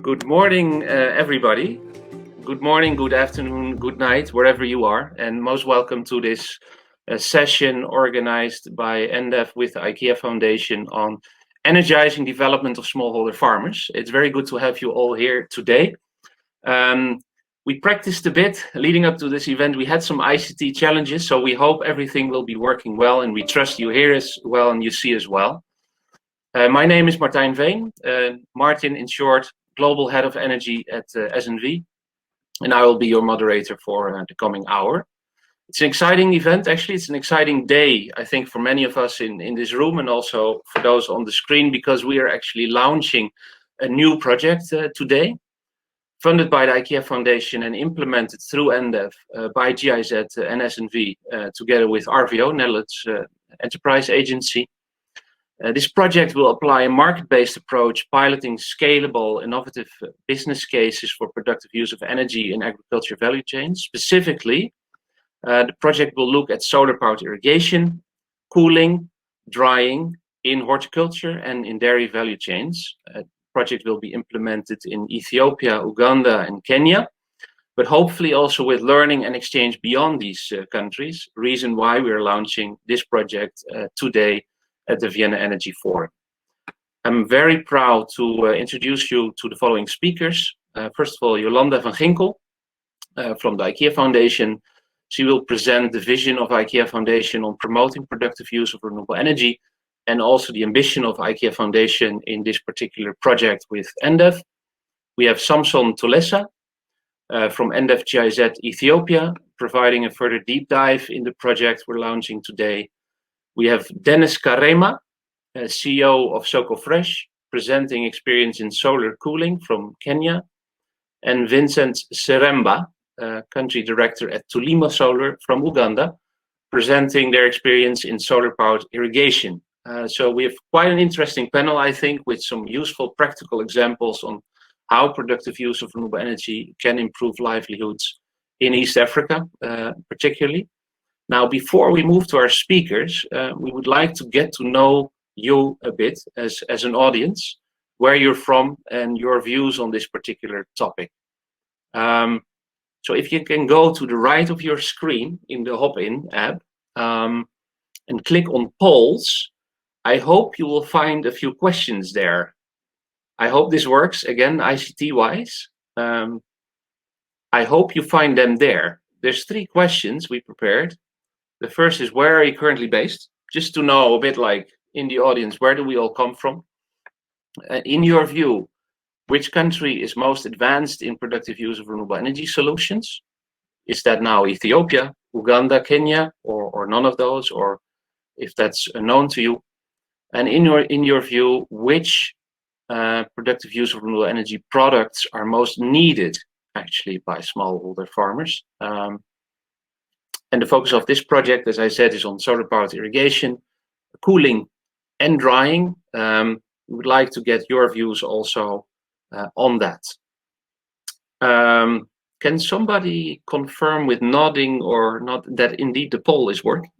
Good morning, everybody. Good morning, good afternoon, good night, wherever you are, and most welcome to this session organized by EnDev with the IKEA Foundation on energizing development of smallholder farmers. It's very good to have you all here today. We practiced a bit leading up to this event. We had some ICT challenges, so we hope everything will be working well, and we trust you hear as well and you see as well. My name is Martijn Veen, Martin in short, Global Head of Energy at SNV, and I will be your moderator for the coming hour. It's an exciting event, actually. It's an exciting day, I think, for many of us in this room and also for those on the screen, because we are actually launching a new project today, funded by the IKEA Foundation and implemented through EnDev by GIZ and SNV, together with RVO, Netherlands Enterprise Agency. This project will apply a market-based approach, piloting scalable, innovative business cases for productive use of energy in agriculture value chains. Specifically, the project will look at solar-powered irrigation, cooling, drying in horticulture and in dairy value chains. The project will be implemented in Ethiopia, Uganda, and Kenya, but hopefully also with learning and exchange beyond these countries. Reason why we are launching this project today at the Vienna Energy Forum. I'm very proud to introduce you to the following speakers. First of all, Jolanda van Ginkel from the IKEA Foundation. She will present the vision of IKEA Foundation on promoting productive use of renewable energy and also the ambition of IKEA Foundation in this particular project with EnDev. We have Samson Tolesa from EnDev GIZ Ethiopia, providing a further deep dive in the project we're launching today. We have Dennis Karema, CEO of Soko Fresh, presenting experience in solar cooling from Kenya, and Vincent Seremba, country director at Tulima Solar from Uganda, presenting their experience in solar-powered irrigation. So we have quite an interesting panel, I think, with some useful practical examples on how productive use of renewable energy can improve livelihoods in East Africa, particularly. Now, before we move to our speakers, we would like to get to know you a bit as an audience, where you're from and your views on this particular topic. So if you can go to the right of your screen in the Hop-In app and click on polls, I hope you will find a few questions there. I hope this works, again, ICT-wise. I hope you find them there. There's 3 questions we prepared. The first is, where are you currently based? Just to know a bit, like in the audience, where do we all come from? In your view, which country is most advanced in productive use of renewable energy solutions? Is that now Ethiopia, Uganda, Kenya, or none of those, or if that's unknown to you? And in your view, which productive use of renewable energy products are most needed actually by smallholder farmers? And the focus of this project, as I said, is on solar-powered irrigation, cooling, and drying. We would like to get your views also on that. Can somebody confirm with nodding or not that indeed the poll is working?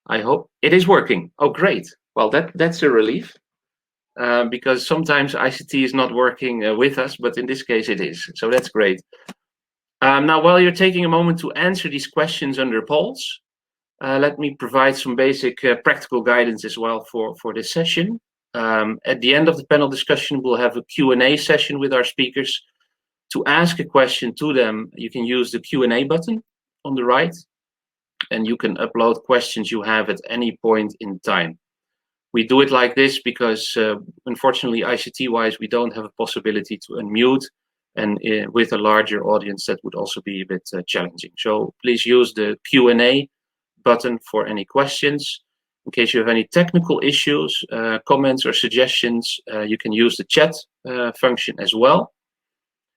I hope it is working. Oh, great. Well, that's a relief, because sometimes ICT is not working with us, but in this case it is. So that's great. Now, while you're taking a moment to answer these questions under polls, let me provide some basic practical guidance as well for this session. At the end of the panel discussion, we'll have a Q&A session with our speakers. To ask a question to them, you can use the Q&A button on the right, and you can upload questions you have at any point in time. We do it like this because, unfortunately, ICT-wise, we don't have a possibility to unmute, and with a larger audience, that would also be a bit challenging. So please use the Q&A button for any questions. In case you have any technical issues, comments or suggestions, you can use the chat function as well.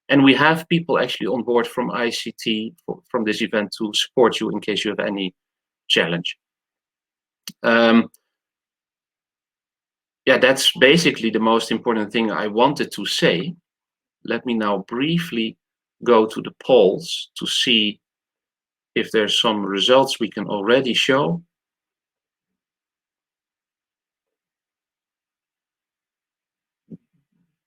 And we have people actually on board from ICT from this event to support you in case you have any challenge. Yeah, that's basically the most important thing I wanted to say. Let me now briefly go to the polls to see if there's some results we can already show.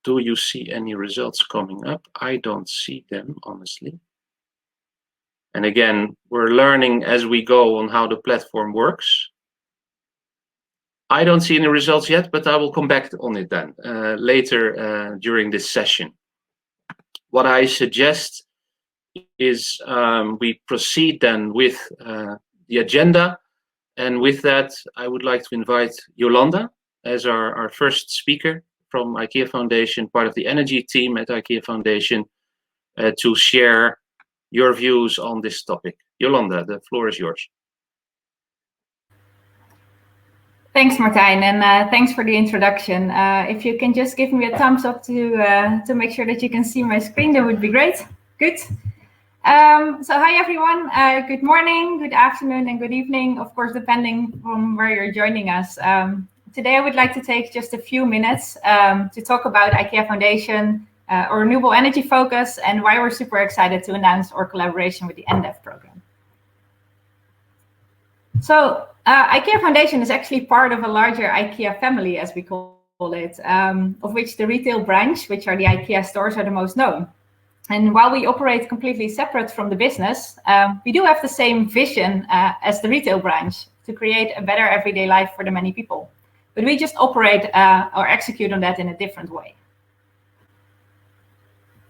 Do you see any results coming up? I don't see them, honestly. And again, we're learning as we go on how the platform works. I don't see any results yet, but I will come back on it then later during this session. What I suggest is we proceed then with the agenda. And with that, I would like to invite Yolanda as our first speaker from IKEA Foundation, part of the energy team at IKEA Foundation, to share your views on this topic. Yolanda, the floor is yours. Thanks, Martijn, and thanks for the introduction. If you can just give me a thumbs up to make sure that you can see my screen, that would be great. Good. So hi, everyone. Good morning, good afternoon, and good evening, of course, depending on where you're joining us. Today, I would like to take just a few minutes to talk about IKEA Foundation, our renewable energy focus, and why we're super excited to announce our collaboration with the EnDev program. So IKEA Foundation is actually part of a larger IKEA family, as we call it, of which the retail branch, which are the IKEA stores, are the most known. And while we operate completely separate from the business, we do have the same vision as the retail branch to create a better everyday life for the many people. But we just operate or execute on that in a different way.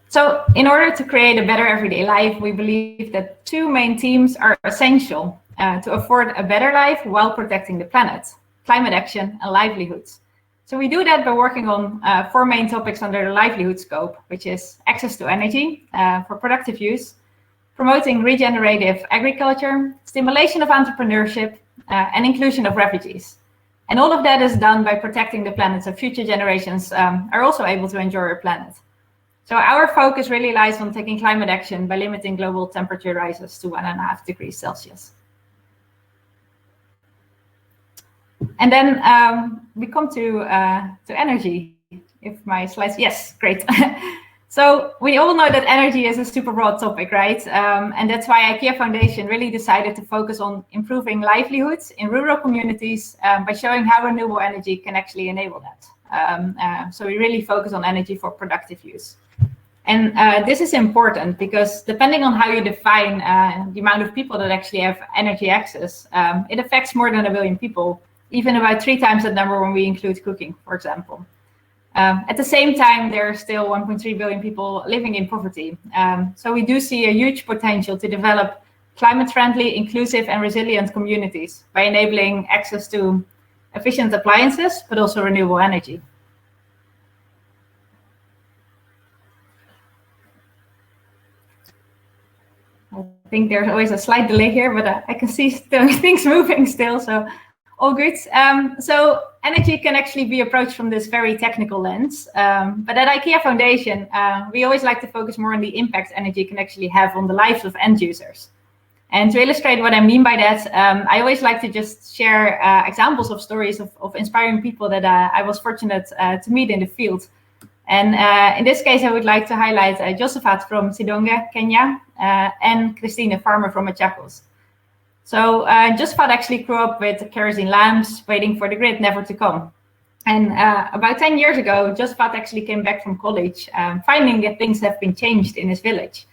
So in order to create a better everyday life, we believe that two main themes are essential to afford a better life while protecting the planet: climate action and livelihoods. So we do that by working on four main topics under the livelihood scope, which is access to energy for productive use, promoting regenerative agriculture, stimulation of entrepreneurship, and inclusion of refugees. And all of that is done by protecting the planet so future generations are also able to enjoy our planet. So our focus really lies on taking climate action by limiting global temperature rises to 1.5 degrees Celsius. And then we come to energy. If my slides, yes, great. So we all know that energy is a super broad topic, right? And that's why IKEA Foundation really decided to focus on improving livelihoods in rural communities by showing how renewable energy can actually enable that. So we really focus on energy for productive use. And this is important because depending on how you define the amount of people that actually have energy access, it affects more than 1 billion people, even about 3 times that number when we include cooking, for example. At the same time, there are still 1.3 billion people living in poverty. So we do see a huge potential to develop climate-friendly, inclusive, and resilient communities by enabling access to efficient appliances, but also renewable energy. I think there's always a slight delay here, but I can see things moving still, so all good. So energy can actually be approached from this very technical lens, but at IKEA Foundation, we always like to focus more on the impact energy can actually have on the lives of end users. And to illustrate what I mean by that, I always like to just share examples of stories of inspiring people that I was fortunate to meet in the field. And in this case, I would like to highlight Josephat from Sidonga, Kenya, and Christine, a farmer from Machakos. So Josephat actually grew up with kerosene lamps, waiting for the grid never to come. And about 10 years ago, Josephat actually came back from college, finding that things have been changed in his village.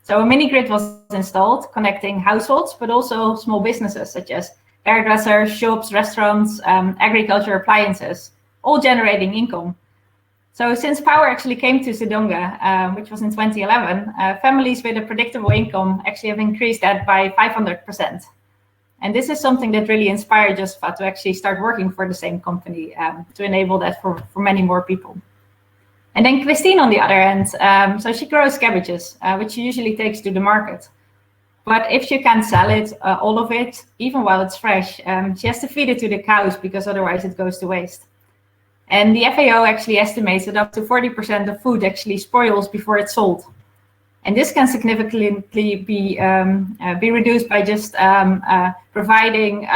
So a mini grid was installed, connecting households, but also small businesses such as hairdressers, shops, restaurants, agriculture appliances, all generating income. So since power actually came to Sidonga, which was in 2011, families with a predictable income actually have increased that by 500%. And this is something that really inspired Josephat to actually start working for the same company to enable that for many more people. And then Christine, on the other hand, so she grows cabbages, which she usually takes to the market. But if she can't sell it, all of it, even while it's fresh, she has to feed it to the cows because otherwise it goes to waste. And the FAO actually estimates that up to 40% of food actually spoils before it's sold. And this can significantly be reduced by just providing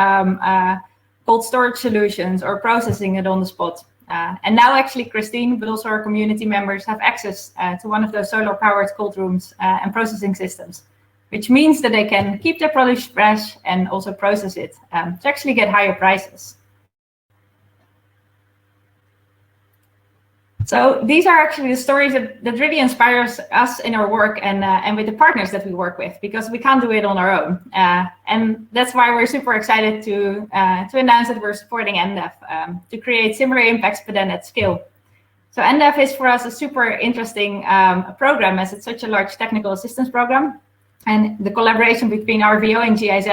cold storage solutions or processing it on the spot. And now actually Christine, but also our community members have access to one of those solar-powered cold rooms and processing systems, which means that they can keep their produce fresh and also process it to actually get higher prices. So these are actually the stories that really inspires us in our work and with the partners that we work with, because we can't do it on our own. And that's why we're super excited to announce that we're supporting EnDev to create similar impacts, but then at scale. So EnDev is for us a super interesting program, as it's such a large technical assistance program. And the collaboration between RVO and GIZ,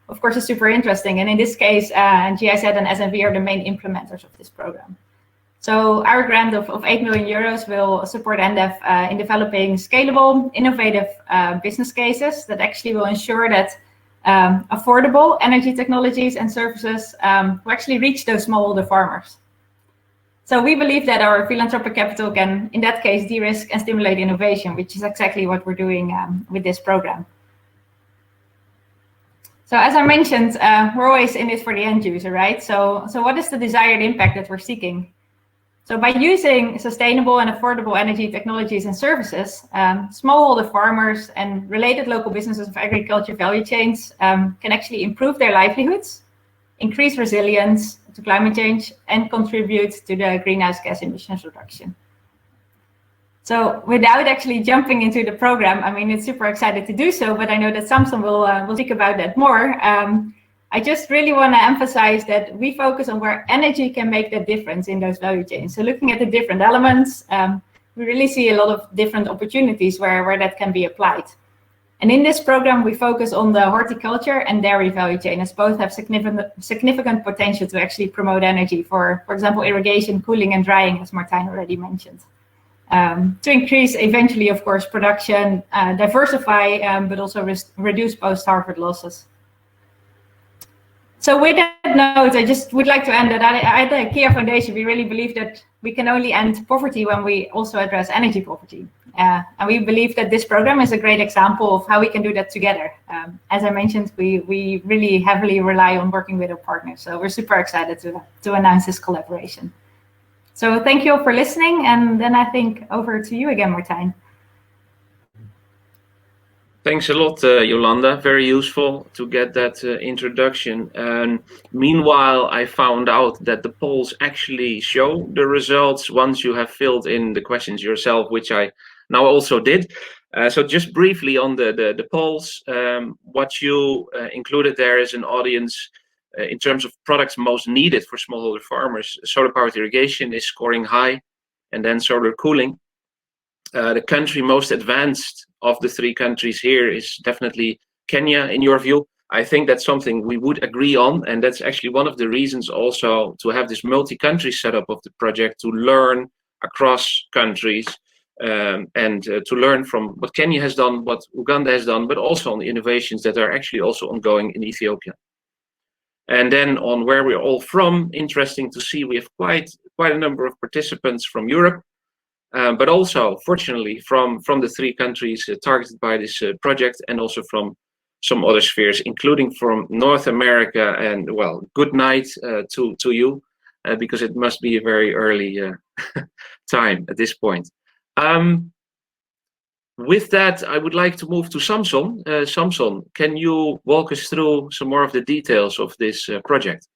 of course, is super interesting. And in this case, GIZ and SNV are the main implementers of this program. So our grant of 8 million euros will support EnDev in developing scalable, innovative business cases that actually will ensure that affordable energy technologies and services will actually reach those smallholder farmers. So we believe that our philanthropic capital can, in that case, de-risk and stimulate innovation, which is exactly what we're doing with this program. So as I mentioned, we're always in this for the end user, right? So what is the desired impact that we're seeking? So by using sustainable and affordable energy technologies and services, smallholder farmers and related local businesses of agriculture value chains can actually improve their livelihoods, increase resilience to climate change, and contribute to the greenhouse gas emissions reduction. So without actually jumping into the program, I mean, it's super excited to do so, but I know that Samson will speak about that more. I just really want to emphasize that we focus on where energy can make the difference in those value chains. So looking at the different elements, we really see a lot of different opportunities where that can be applied. And in this program, we focus on the horticulture and dairy value chain, as both have significant potential to actually promote energy for example, irrigation, cooling, and drying, as Martijn already mentioned. To increase eventually, of course, production, diversify, but also reduce post-harvest losses. So with that note, I just would like to end that at the IKEA Foundation, we really believe that we can only end poverty when we also address energy poverty. And we believe that this program is a great example of how we can do that together. As I mentioned, we really heavily rely on working with our partners. So we're super excited to announce this collaboration. So thank you all for listening. And then I think over to you again, Martijn. Thanks a lot, Yolanda. Very useful to get that introduction. And meanwhile, I found out that the polls actually show the results once you have filled in the questions yourself, which I now also did. So just briefly on the polls, what you included there is an audience in terms of products most needed for smallholder farmers. Solar powered irrigation is scoring high, and then solar cooling. The country most advanced of the three countries here is definitely Kenya, in your view. I think that's something we would agree on, and that's actually one of the reasons also to have this multi-country setup of the project, to learn across countries and to learn from what Kenya has done, what Uganda has done, but also on the innovations that are actually also ongoing in Ethiopia. And then on where we're all from, interesting to see we have quite a number of participants from Europe. But also, fortunately, from the three countries targeted by this project, and also from some other spheres, including from North America. And well, good night to you, because it must be a very early time at this point. With that, I would like to move to Samson. Samson, can you walk us through some more of the details of this project?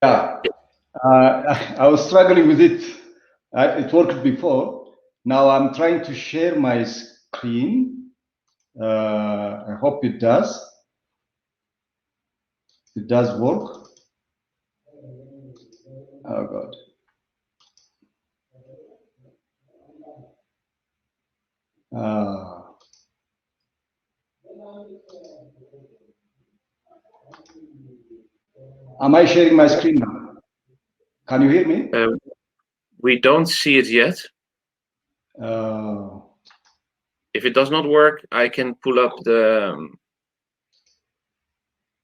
Yeah, I was struggling with it. It worked before. Now I'm trying to share my screen. I hope it does. It does work. Oh God. Am I sharing my screen now? Can you hear me? We don't see it yet. If it does not work, I can pull up the.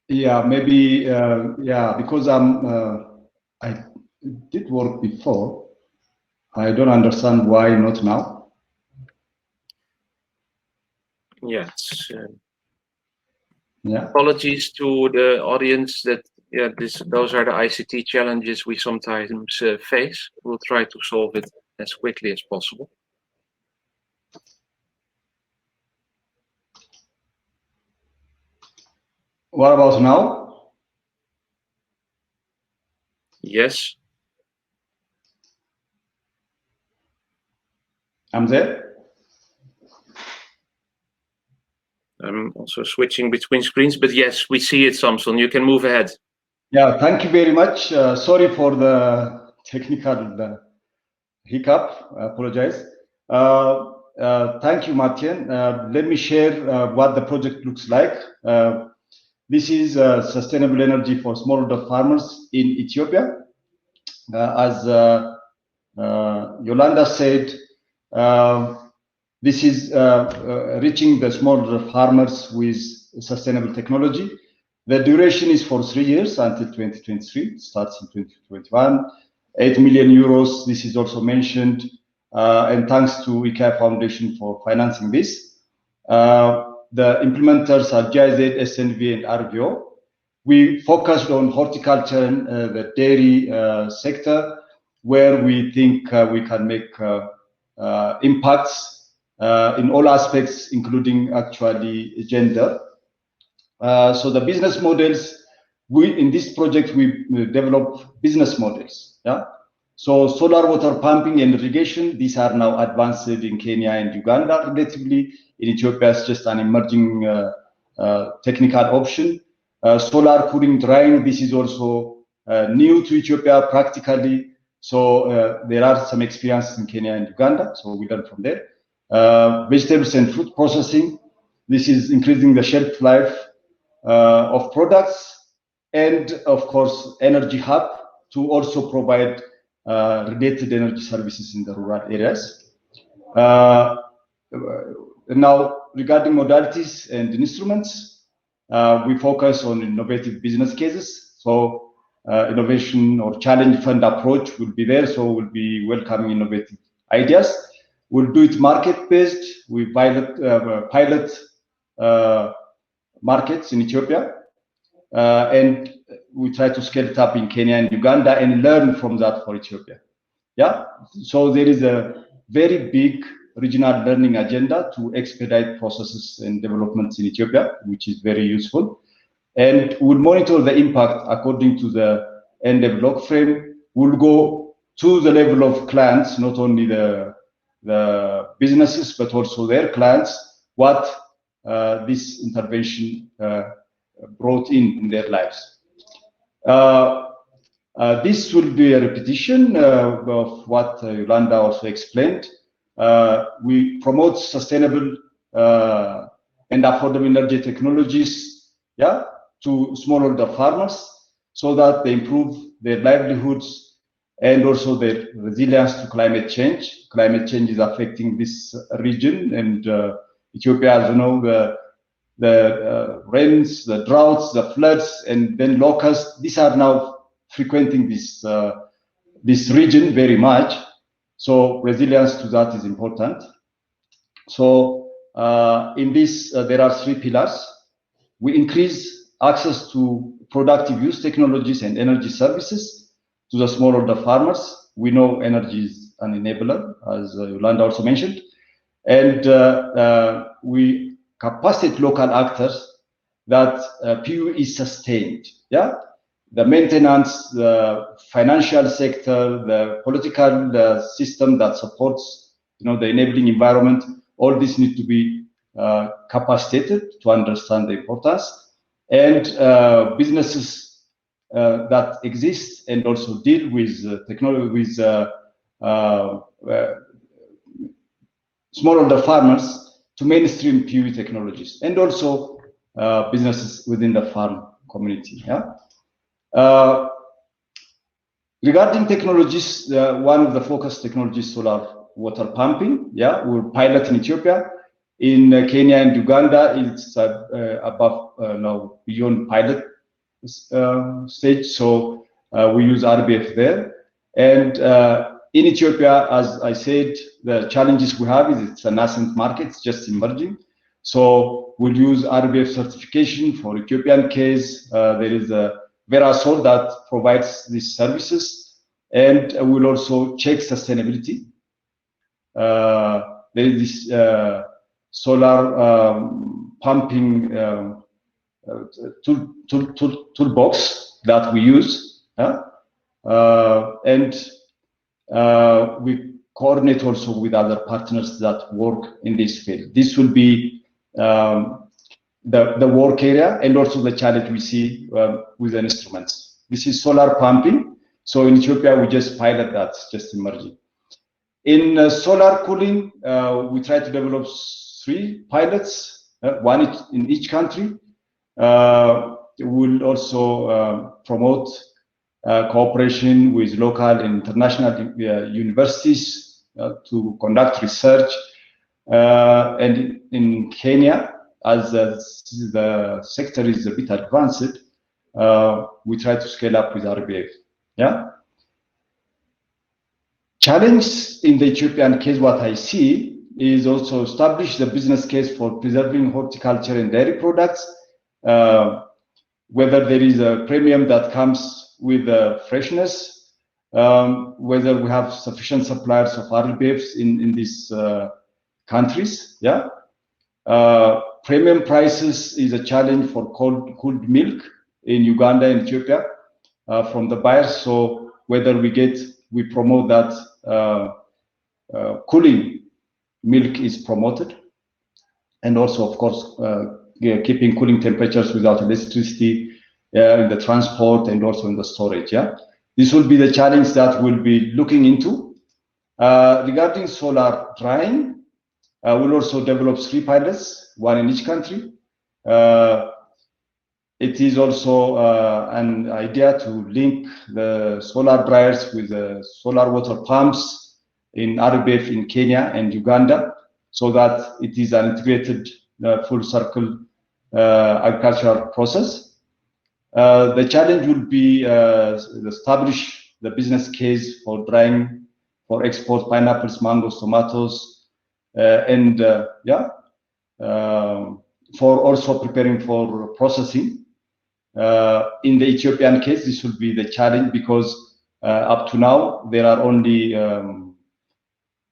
Yeah, maybe. Yeah, because I did work before. I don't understand why not now. Yes. Yeah. Apologies to the audience that those are the ICT challenges we sometimes face. We'll try to solve it as quickly as possible. What about now? Yes. I'm there. I'm also switching between screens, but yes, we see it, Samson. You can move ahead. Yeah, thank you very much. Sorry for the technical hiccup. I apologize. Thank you, Martin. Let me share what the project looks like. This is sustainable energy for smallholder farmers in Ethiopia. As Yolanda said, this is reaching the smallholder farmers with sustainable technology. The duration is for 3 years until 2023. It starts in 2021. 8 million euros. This is also mentioned, and thanks to IKEA Foundation for financing this. The implementers are GIZ, SNV, and RVO. We focused on horticulture and the dairy sector, where we think we can make impacts in all aspects, including actually gender. So the business models, in this project, we develop business models. Yeah. So solar water pumping and irrigation, these are now advanced in Kenya and Uganda relatively. In Ethiopia, it's just an emerging technical option. Solar cooling drying, this is also new to Ethiopia practically. So there are some experiences in Kenya and Uganda, so we learn from there. Vegetables and fruit processing, this is increasing the shelf life of products, and of course energy hub to also provide related energy services in the rural areas. Now regarding modalities and instruments, we focus on innovative business cases. So innovation or challenge fund approach will be there, so we'll be welcoming innovative ideas. We'll do it market-based. We pilot markets in Ethiopia, and we try to scale it up in Kenya and Uganda and learn from that for Ethiopia. Yeah, so there is a very big regional learning agenda to expedite processes and developments in Ethiopia, which is very useful. And we'll monitor the impact according to the EnDev log frame. We'll go to the level of clients, not only the businesses, but also their clients, what this intervention brought in their lives. This will be a repetition of what Yolanda also explained. We promote sustainable and affordable energy technologies, yeah, to smallholder farmers so that they improve their livelihoods and also their resilience to climate change. Climate change is affecting this region, and Ethiopia, as you know, the rains, the droughts, the floods, and then locusts, these are now frequenting this region very much. So resilience to that is important. So in this, there are 3 pillars. We increase access to productive use technologies and energy services to the smallholder farmers. We know energy is an enabler, as Yolanda also mentioned. And we capacitate local actors that PU is sustained. Yeah, the maintenance, the financial sector, the political system that supports, the enabling environment. All this need to be capacitated to understand the importance, and businesses that exist and also deal with technology, with smallholder farmers to mainstream PUE technologies, and also businesses within the farm community. Yeah. Regarding technologies, one of the focus technologies, solar water pumping. Yeah, we're pilot in Ethiopia. In Kenya and Uganda, it's above now beyond pilot stage. So we use RBF there. And in Ethiopia, as I said, the challenges we have is it's a nascent market, it's just emerging. So we'll use RBF certification for Ethiopian case. There is a Verasol that provides these services, and we'll also check sustainability. There is this solar pumping toolbox that we use, and we coordinate also with other partners that work in this field. This will be the work area and also the challenge we see with the instruments. This is solar pumping. So in Ethiopia, we just pilot that, just emerging. In solar cooling, we try to develop 3 pilots, one in each country. We'll also promote cooperation with local and international universities to conduct research. And in Kenya, as the sector is a bit advanced, we try to scale up with RVO. Yeah. Challenge in the Ethiopian case, what I see is also establish the business case for preserving horticulture and dairy products, whether there is a premium that comes with freshness, whether we have sufficient suppliers of RVOs in these countries. Yeah. Premium prices is a challenge for cooled milk in Uganda and Ethiopia from the buyers. So whether we promote that cooling milk is promoted, and also of course keeping cooling temperatures without electricity in the transport and also in the storage. Yeah, this will be the challenge that we'll be looking into. Regarding solar drying, we'll also develop 3 pilots, 1 in each country. It is also an idea to link the solar dryers with the solar water pumps in RVO in Kenya and Uganda, so that it is an integrated full circle agricultural process. The challenge will be establish the business case for drying for export pineapples, mangoes, tomatoes, and for also preparing for processing. In the Ethiopian case, this will be the challenge because up to now there are only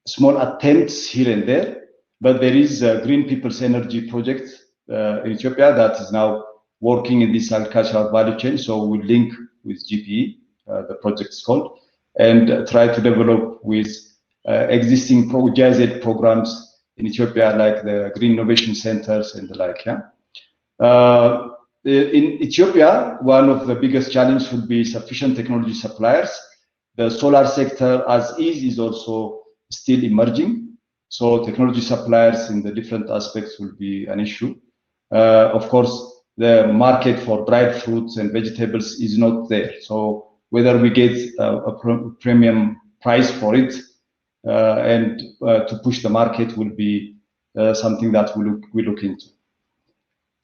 small attempts here and there, but there is a Green People's Energy project in Ethiopia that is now working in this agricultural value chain. So we link with GPE, the project is called, and try to develop with existing GIZ programs in Ethiopia, like the Green Innovation Centers and the like. Yeah. In Ethiopia, one of the biggest challenges would be sufficient technology suppliers. The solar sector as is also still emerging. So technology suppliers in the different aspects will be an issue. Of course, the market for dried fruits and vegetables is not there. So whether we get a premium price for it and to push the market will be something that we look into.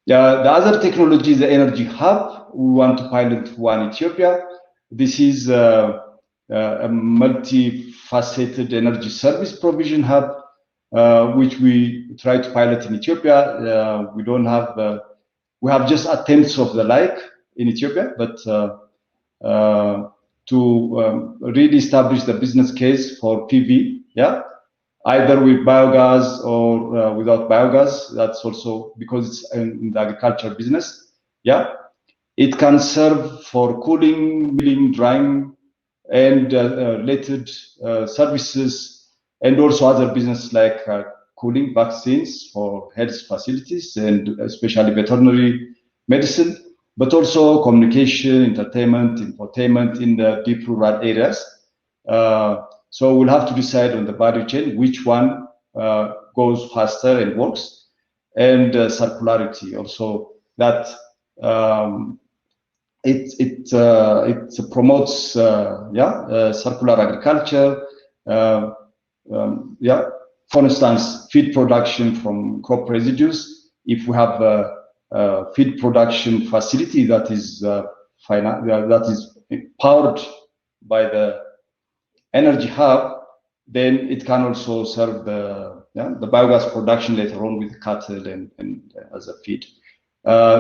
The other technology is the energy hub. We want to pilot one in Ethiopia. This is a multifaceted energy service provision hub, which we try to pilot in Ethiopia. We have just attempts of the like in Ethiopia, but to really establish the business case for PV, yeah, either with biogas or without biogas. That's also because it's in the agriculture business. Yeah, it can serve for cooling, milling, drying, and related services, and also other business like cooling, vaccines for health facilities, and especially veterinary medicine, but also communication, entertainment, infotainment in the deep rural areas. So we'll have to decide on the value chain which one goes faster and works, and circularity also, that it promotes circular agriculture. For instance, feed production from crop residues. If we have a feed production facility that is powered by the energy hub, then it can also serve the biogas production later on with cattle and as a feed.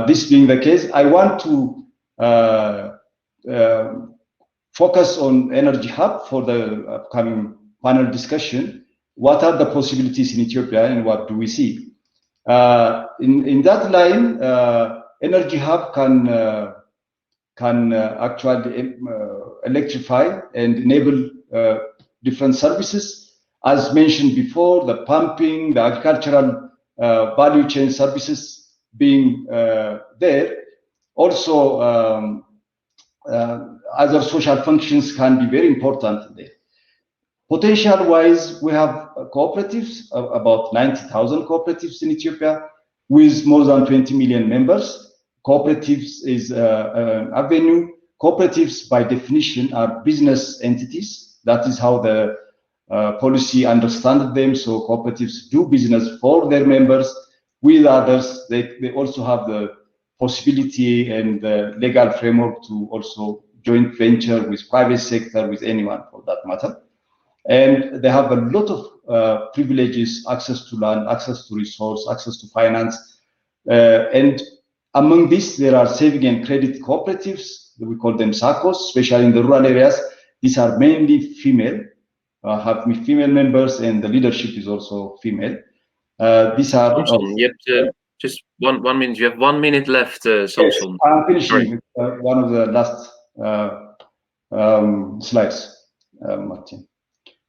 This being the case, I want to focus on energy hub for the upcoming panel discussion. What are the possibilities in Ethiopia and what do we see? In that line, energy hub can actually electrify and enable different services. as mentioned before, the pumping, the agricultural value chain services being there. Also, other social functions can be very important there. Potential-wise, we have cooperatives, about 90,000 cooperatives in Ethiopia with more than 20 million members. Cooperatives is an avenue. Cooperatives, by definition, are business entities. That is how the policy understands them. So cooperatives do business for their members with others. They also have the possibility and the legal framework to also joint venture with private sector, with anyone for that matter. And they have a lot of privileges: access to land, access to resource, access to finance. And among these, there are saving and credit cooperatives. We call them SACCOs, especially in the rural areas. These are mainly female, have female members, and the leadership is also female. These are... Just one minute. You have 1 minute left, Samson. Yes, I'm finishing one of the last slides, Martin.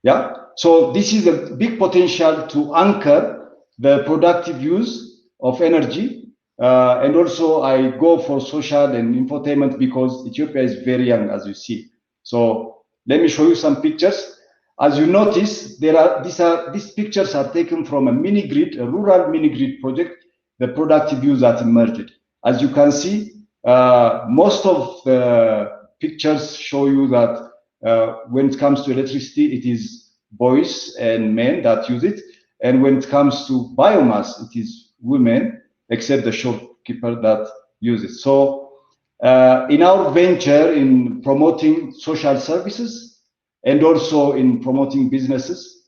Yeah, so this is a big potential to anchor the productive use of energy. And also I go for social and infotainment because Ethiopia is very young, as you see. So let me show you some pictures. As you notice, these pictures are taken from a mini grid, a rural mini grid project, the productive use that emerged. As you can see, most of the pictures show you that when it comes to electricity, it is boys and men that use it. And when it comes to biomass, it is women, except the shopkeeper that use it. So in our venture in promoting social services and also in promoting businesses,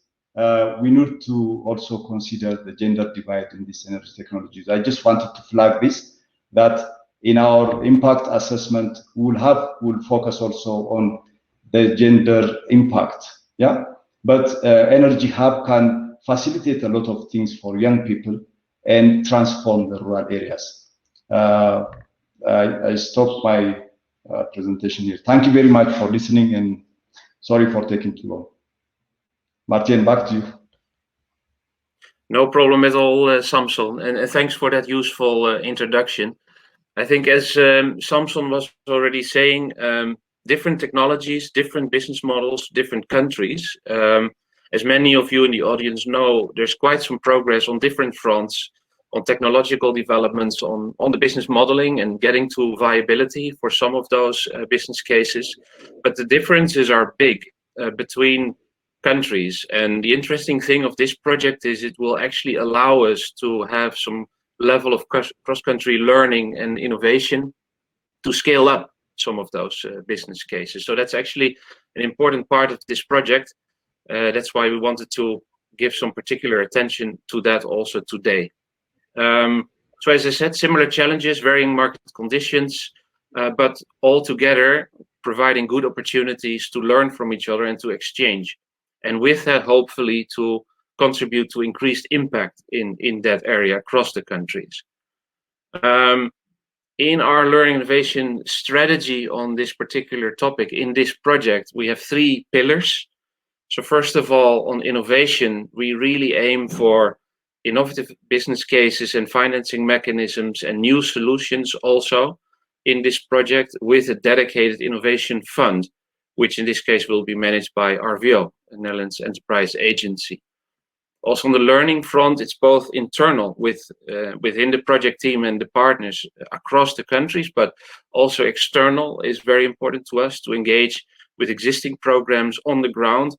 we need to also consider the gender divide in these energy technologies. I just wanted to flag this, that in our impact assessment, we'll focus also on the gender impact. Yeah, but Energy Hub can facilitate a lot of things for young people and transform the rural areas. I stopped my presentation here. Thank you very much for listening, and sorry for taking too long. Martin, back to you. No problem at all, Samson, and thanks for that useful introduction. I think, as Samson was already saying, different technologies, different business models, different countries. As many of you in the audience know, there's quite some progress on different fronts, on technological developments, on the business modeling and getting to viability for some of those business cases. But the differences are big between countries. And the interesting thing of this project is it will actually allow us to have some level of cross-country learning and innovation to scale up some of those business cases. So that's actually an important part of this project. That's why we wanted to give some particular attention to that also today. So as I said, similar challenges, varying market conditions, but all together providing good opportunities to learn from each other and to exchange. And with that, hopefully to contribute to increased impact in that area across the countries. In our learning innovation strategy on this particular topic, in this project, we have 3 pillars. So first of all, on innovation, we really aim for innovative business cases and financing mechanisms and new solutions also in this project with a dedicated innovation fund, which in this case will be managed by RVO, the Netherlands Enterprise Agency. Also on the learning front, it's both internal within the project team and the partners across the countries, but also external is very important to us to engage with existing programs on the ground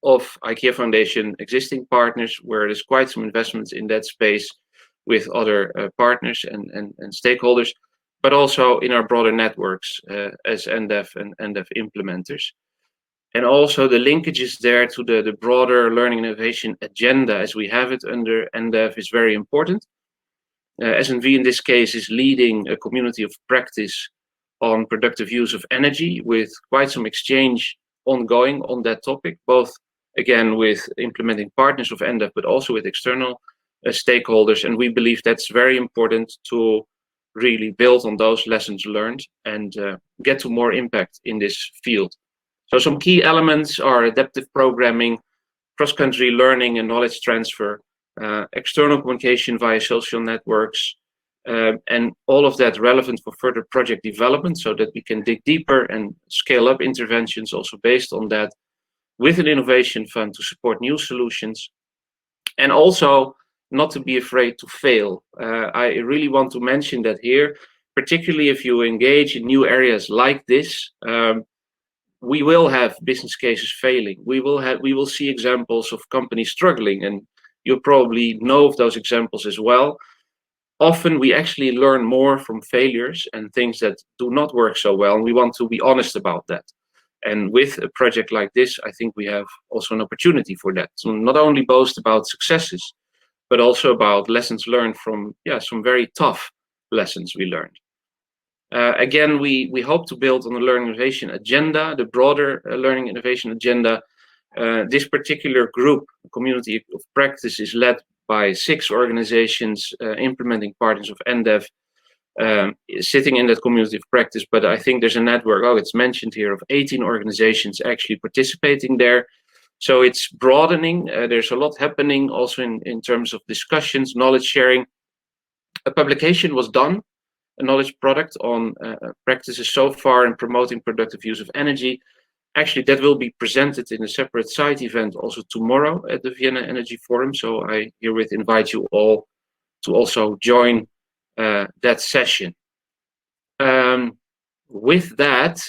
of IKEA Foundation, existing partners, where there's quite some investments in that space with other partners and stakeholders, but also in our broader networks as EnDev and EnDev implementers. And also the linkages there to the broader learning innovation agenda as we have it under EnDev is very important. SNV in this case is leading a community of practice on productive use of energy with quite some exchange ongoing on that topic, both again with implementing partners of EnDev, but also with external stakeholders. And we believe that's very important to really build on those lessons learned and get to more impact in this field. So some key elements are adaptive programming, cross-country learning and knowledge transfer, external communication via social networks, and all of that relevant for further project development so that we can dig deeper and scale up interventions also based on that, with an innovation fund to support new solutions. And also not to be afraid to fail. I really want to mention that here, particularly if you engage in new areas like this. We will have business cases failing. We will see examples of companies struggling, and you probably know of those examples as well. Often we actually learn more from failures and things that do not work so well, and we want to be honest about that. And with a project like this, I think we have also an opportunity for that. So not only boast about successes, but also about lessons learned from some very tough lessons we learned. Again, we hope to build on the learning innovation agenda, the broader learning innovation agenda. This particular group, community of practice, is led by 6 organizations, implementing partners of EnDev, sitting in that community of practice. But I think there's a network, it's mentioned here, of 18 organizations actually participating there. So it's broadening. There's a lot happening also in terms of discussions, knowledge sharing. A publication was done, a knowledge product on practices so far in promoting productive use of energy. Actually, that will be presented in a separate side event also tomorrow at the Vienna Energy Forum. So I herewith invite you all to also join that session. With that,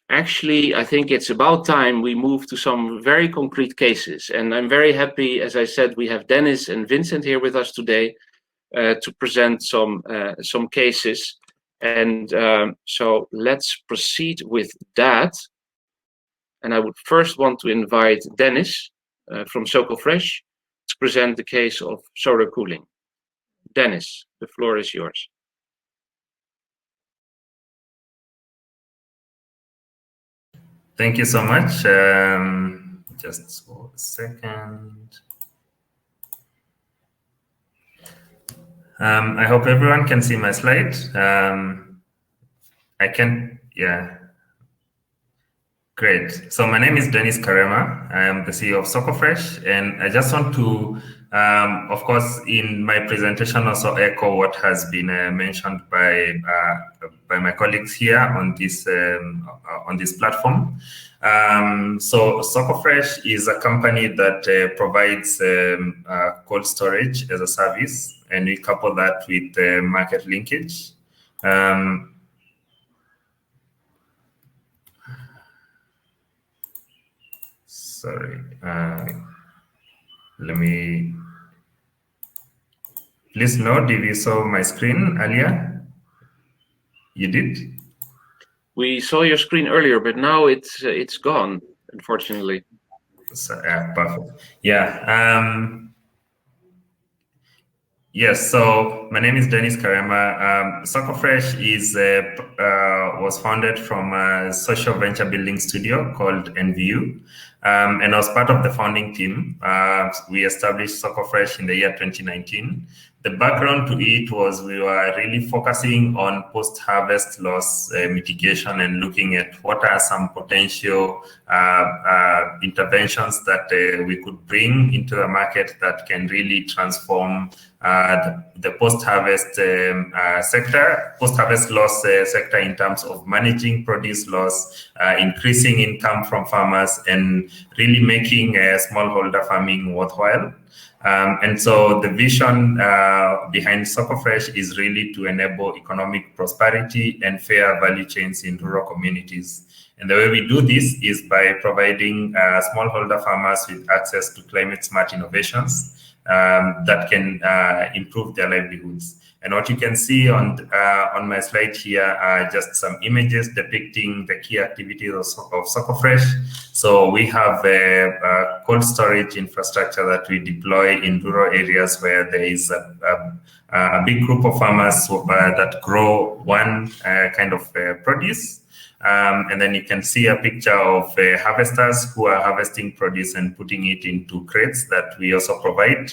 actually, I think it's about time we move to some very concrete cases. And I'm very happy, as I said, we have Dennis and Vincent here with us today to present some cases. And so let's proceed with that. And I would first want to invite Dennis from SocoFresh to present the case of solar cooling. Dennis, the floor is yours. Thank you so much. Just for a second. I hope everyone can see my slide. I can, yeah. Great. So my name is Dennis Karema. I am the CEO of SocoFresh, and I just want to, of course, in my presentation also echo what has been mentioned by my colleagues here on this platform. So SocoFresh is a company that provides cold storage as a service, and we couple that with market linkage. Sorry, let me, please note if you saw my screen earlier. You did? We saw your screen earlier, but now it's gone, unfortunately. So, perfect. Yeah. Yes, so my name is Dennis Karema. SocoFresh was founded from a social venture building studio called NVU. And as part of the founding team, we established SocoFresh in the year 2019. The background to it was we were really focusing on post-harvest loss mitigation and looking at what are some potential interventions that we could bring into the market that can really transform the post-harvest sector, post-harvest loss sector in terms of managing produce loss, increasing income from farmers, and really making smallholder farming worthwhile. And so the vision behind SocoFresh is really to enable economic prosperity and fair value chains in rural communities. And the way we do this is by providing smallholder farmers with access to climate-smart innovations that can improve their livelihoods. And what you can see on my slide here are just some images depicting the key activities of SocoFresh. So we have a cold storage infrastructure that we deploy in rural areas where there is a big group of farmers that grow one kind of produce. And then you can see a picture of harvesters who are harvesting produce and putting it into crates that we also provide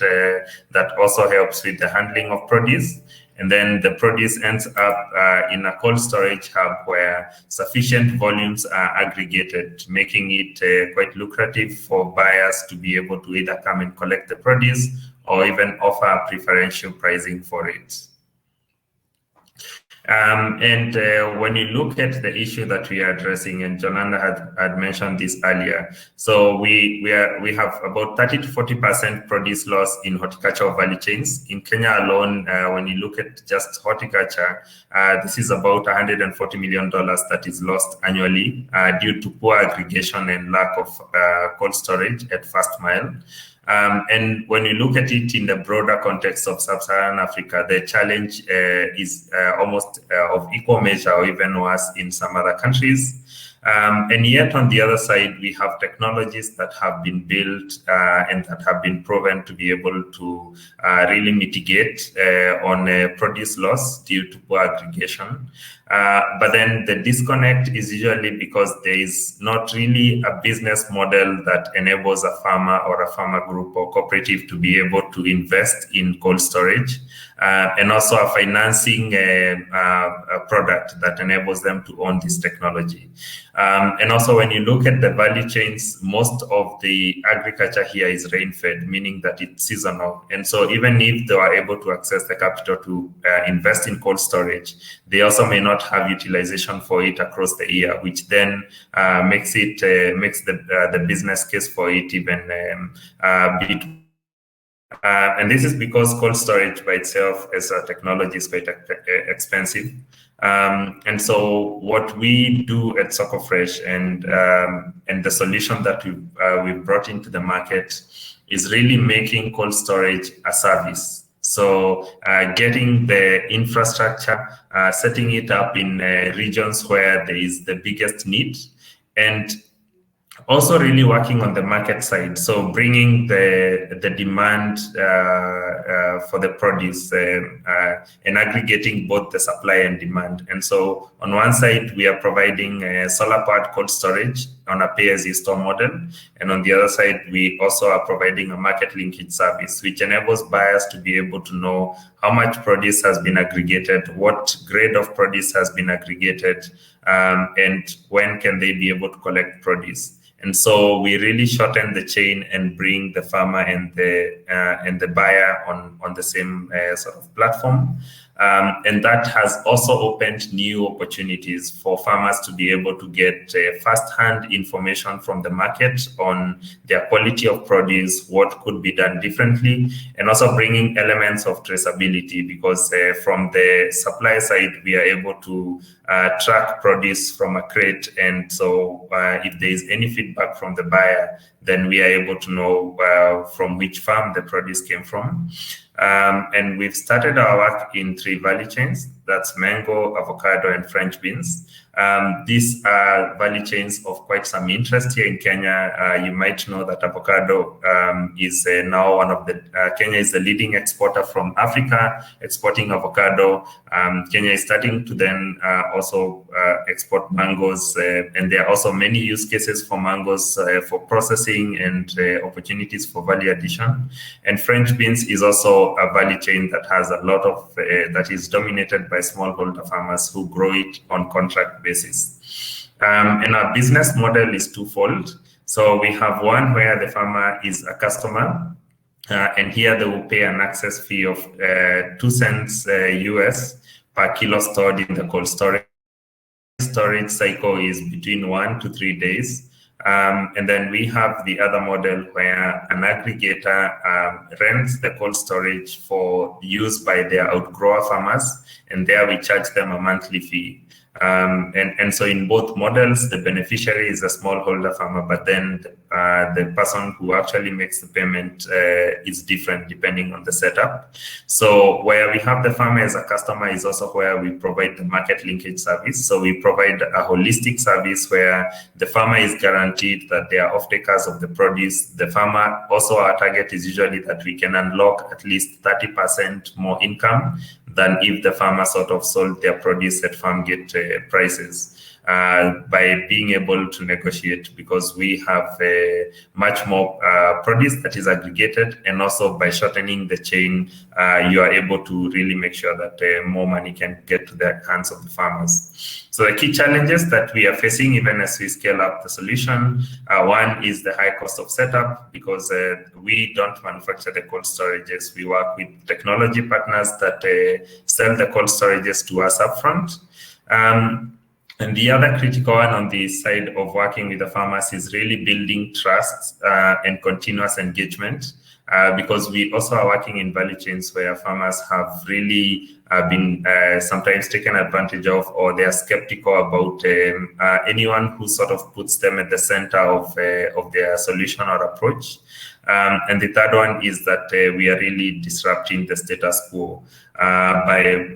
that also helps with the handling of produce. and then the produce ends up in a cold storage hub where sufficient volumes are aggregated, making it quite lucrative for buyers to be able to either come and collect the produce or even offer preferential pricing for it. When you look at the issue that we are addressing, and Jolanda had mentioned this earlier, so we have about 30 to 40% produce loss in horticultural value chains. In Kenya alone, when you look at just horticulture, this is about $140 million that is lost annually due to poor aggregation and lack of cold storage at first mile. And when you look at it in the broader context of sub-Saharan Africa, the challenge is almost of equal measure or even worse in some other countries. And yet on the other side, we have technologies that have been built and that have been proven to be able to really mitigate on produce loss due to poor aggregation. But then the disconnect is usually because there is not really a business model that enables a farmer or a farmer group or cooperative to be able to invest in cold storage, and also a financing a product that enables them to own this technology. And also when you look at the value chains, most of the agriculture here is rain-fed, meaning that it's seasonal. And so even if they are able to access the capital to invest in cold storage, they also may not have utilization for it across the year, which then makes the business case for it even bit. And this is because cold storage by itself as a technology is quite expensive. And so what we do at SocoFresh and the solution that we've brought into the market is really making cold storage a service. So getting the infrastructure, setting it up in regions where there is the biggest need, and also really working on the market side. So bringing the demand for the produce and aggregating both the supply and demand. And so on one side, we are providing solar-powered cold storage on a pay-as-you-store model. And on the other side, we also are providing a market linkage service, which enables buyers to be able to know how much produce has been aggregated, what grade of produce has been aggregated, and when can they be able to collect produce. And so we really shorten the chain and bring the farmer and the buyer on the same sort of platform. And that has also opened new opportunities for farmers to be able to get first-hand information from the market on their quality of produce, what could be done differently, and also bringing elements of traceability, because from the supply side, we are able to track produce from a crate. And so if there is any feedback from the buyer, then we are able to know from which farm the produce came from. And we've started our work in 3 value chains. That's mango, avocado, and French beans. These are value chains of quite some interest here in Kenya. You might know that avocado is now one of the, Kenya is the leading exporter from Africa, exporting avocado. Kenya is starting to then also export mangoes, and there are also many use cases for mangoes for processing and opportunities for value addition. And French beans is also a value chain that has a lot of, that is dominated by smallholder farmers who grow it on contract basis. And our business model is twofold. So we have one where the farmer is a customer, and here they will pay an access fee of 2 cents US per kilo stored in the cold storage. Storage cycle is between 1 to 3 days. And then we have the other model where an aggregator rents the cold storage for use by their outgrower farmers, and there we charge them a monthly fee. And so in both models, the beneficiary is a smallholder farmer, but then the person who actually makes the payment is different depending on the setup. So where we have the farmer as a customer is also where we provide the market linkage service. So we provide a holistic service where the farmer is guaranteed that they are off-takers of the produce. The farmer, also our target is usually that we can unlock at least 30% more income than if the farmer sort of sold their produce at farm gate prices. by being able to negotiate, because we have much more produce that is aggregated, and also by shortening the chain, you are able to really make sure that more money can get to the hands of the farmers. So the key challenges that we are facing, even as we scale up the solution, one is the high cost of setup, because we don't manufacture the cold storages. We work with technology partners that sell the cold storages to us upfront. And the other critical one on the side of working with the farmers is really building trust and continuous engagement, because we also are working in value chains where farmers have really been sometimes taken advantage of, or they are skeptical about anyone who sort of puts them at the center of their solution or approach. And the third one is that we are really disrupting the status quo by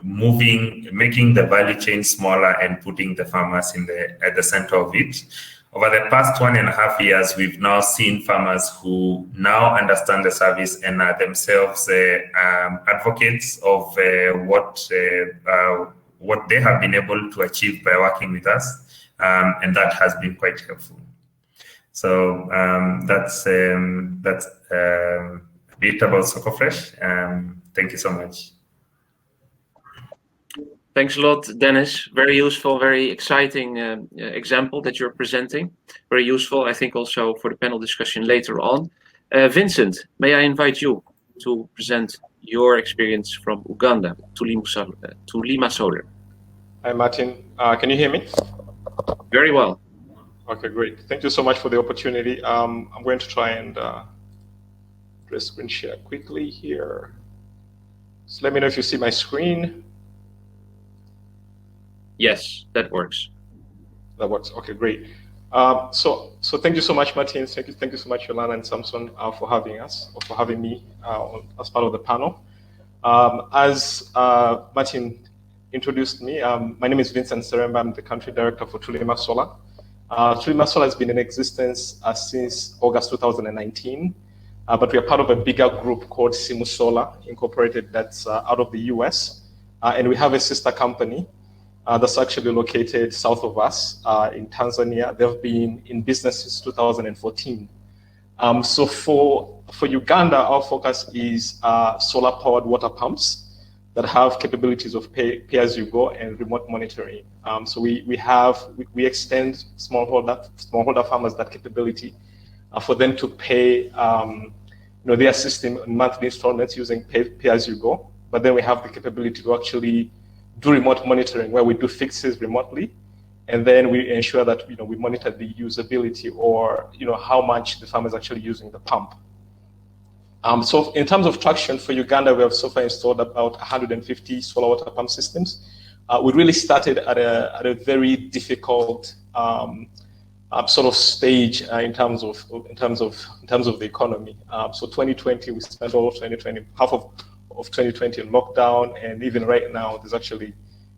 making the value chain smaller and putting the farmers at the center of it. Over the past 1.5 years, we've now seen farmers who now understand the service and are themselves advocates of what they have been able to achieve by working with us, and that has been quite helpful. So that's a bit about SocoFresh. Thank you so much. Thanks a lot, Dennis. Very useful, very exciting example that you're presenting. Very useful, I think, also for the panel discussion later on. Vincent, may I invite you to present your experience from Uganda to Lima Solar. Hi, Martin. Can you hear me? Very well. Okay, great. Thank you so much for the opportunity. I'm going to try and press screen share quickly here. So let me know if you see my screen. Yes, that works. That works. Okay, great. So thank you so much, Martin. Thank you so much, Yolanda and Samson, for having us, or for having me as part of the panel. As Martin introduced me, my name is Vincent Seremba. I'm the country director for Tulima Solar. Tulima Solar has been in existence since August 2019, but we are part of a bigger group called Simu Solar Incorporated that's out of the US, and we have a sister company that's actually located south of us in Tanzania. They've been in business since 2014. So for Uganda, our focus is solar-powered water pumps that have capabilities of pay-as-you-go and remote monitoring. So we extend smallholder farmers that capability for them to pay their system in monthly installments using pay-as-you-go. But then we have the capability to actually do remote monitoring, where we do fixes remotely, and then we ensure that we monitor the usability, or how much the farmer is actually using the pump. So in terms of traction for Uganda, we have so far installed about 150 solar water pump systems. We really started at a very difficult sort of stage in terms of the economy. So 2020, we spent all of 2020, half of 2020 in lockdown, and even right now,